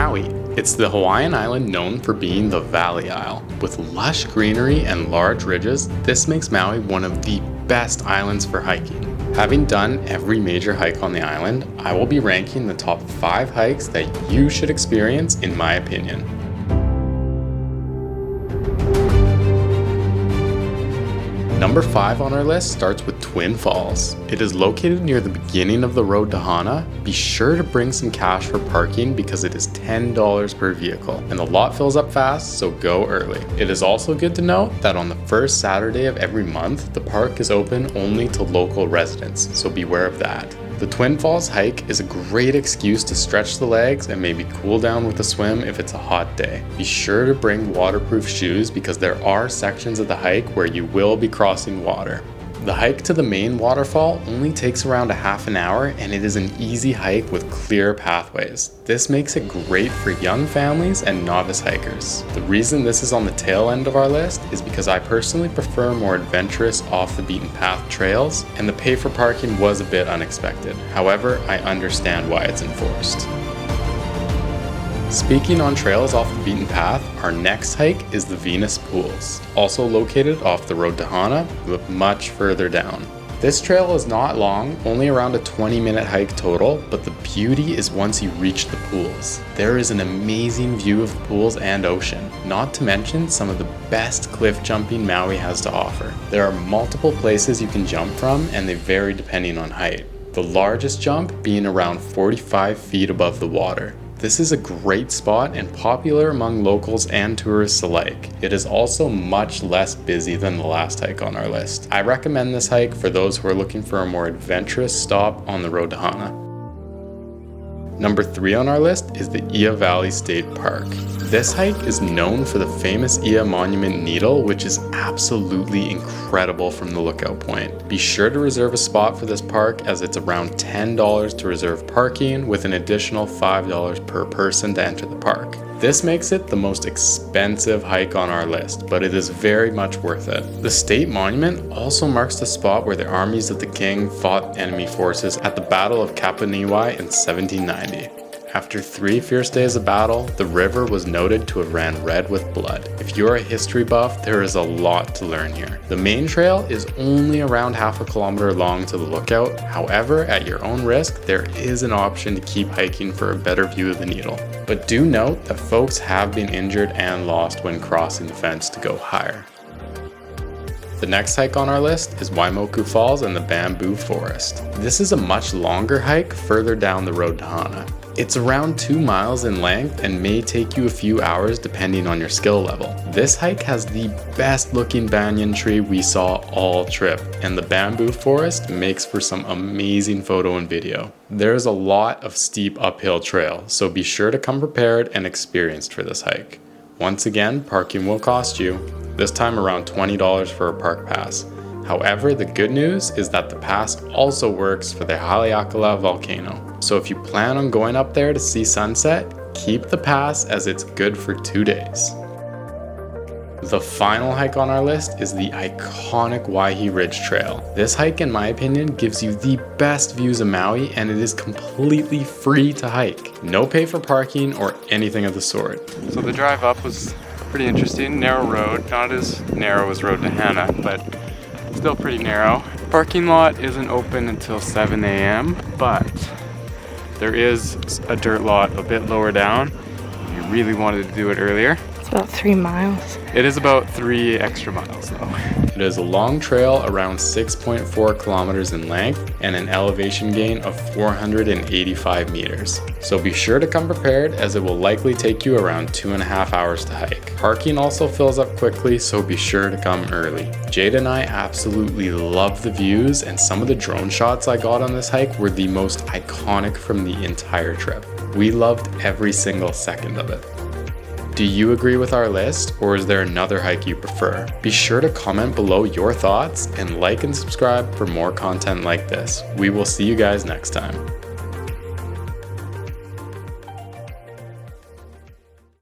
Maui. It's the Hawaiian island known for being the Valley Isle. With lush greenery and large ridges, this makes Maui one of the best islands for hiking. Having done every major hike on the island, I will be ranking the top 5 hikes that you should experience in my opinion. Number 5 on our list starts with Twin Falls. It is located near the beginning of the road to Hana. Be sure to bring some cash for parking because it is $10 per vehicle, and the lot fills up fast, so go early. It is also good to note that on the first Saturday of every month, the park is open only to local residents, so beware of that. The Twin Falls hike is a great excuse to stretch the legs and maybe cool down with a swim if it's a hot day. Be sure to bring waterproof shoes because there are sections of the hike where you will be crossing water. The hike to the main waterfall only takes around a half an hour and it is an easy hike with clear pathways. This makes it great for young families and novice hikers. The reason this is on the tail end of our list is because I personally prefer more adventurous off the beaten path trails and the pay for parking was a bit unexpected. However, I understand why it's enforced. Speaking on trails off the beaten path, our next hike is the Venus Pools, also located off the road to Hana, but much further down. This trail is not long, only around a 20-minute hike total, but the beauty is once you reach the pools. There is an amazing view of the pools and ocean, not to mention some of the best cliff jumping Maui has to offer. There are multiple places you can jump from and they vary depending on height, the largest jump being around 45 feet above the water. This is a great spot and popular among locals and tourists alike. It is also much less busy than the last hike on our list. I recommend this hike for those who are looking for a more adventurous stop on the road to Hana. Number 3 on our list is the Iowa Valley State Park. This hike is known for the famous Iowa Monument needle, which is absolutely incredible from the lookout point. Be sure to reserve a spot for this park as it's around $10 to reserve parking with an additional $5 per person to enter the park. This makes it the most expensive hike on our list, but it is very much worth it. The state monument also marks the spot where the armies of the king fought enemy forces at the Battle of Kapaniwai in 1790. After 3 fierce days of battle, the river was noted to have ran red with blood. If you're a history buff, there is a lot to learn here. The main trail is only around half a kilometer long to the lookout. However, at your own risk, there is an option to keep hiking for a better view of the needle. But do note that folks have been injured and lost when crossing the fence to go higher. The next hike on our list is Waimoku Falls and the Bamboo Forest. This is a much longer hike further down the road to Hana. It's around 2 miles in length and may take you a few hours depending on your skill level. This hike has the best looking banyan tree we saw all trip, and the bamboo forest makes for some amazing photo and video. There's a lot of steep uphill trail, so be sure to come prepared and experienced for this hike. Once again, parking will cost you, this time around $20 for a park pass. However, the good news is that the pass also works for the Haleakala volcano. So if you plan on going up there to see sunset, keep the pass as it's good for 2 days. The final hike on our list is the iconic Waihee Ridge Trail. This hike, in my opinion, gives you the best views of Maui and it is completely free to hike. No pay for parking or anything of the sort. So the drive up was pretty interesting. Narrow road, not as narrow as road to Hana, but still pretty narrow. Parking lot isn't open until 7 a.m., but there is a dirt lot a bit lower down. If you really wanted to do it earlier. It's about 3 miles. It is about 3 extra miles though. It is a long trail around 6.4 kilometers in length and an elevation gain of 485 meters. So be sure to come prepared as it will likely take you around 2.5 hours to hike. Parking also fills up quickly, so be sure to come early. Jade and I absolutely love the views, and some of the drone shots I got on this hike were the most iconic from the entire trip. We loved every single second of it. Do you agree with our list, or is there another hike you prefer? Be sure to comment below your thoughts and like and subscribe for more content like this. We will see you guys next time.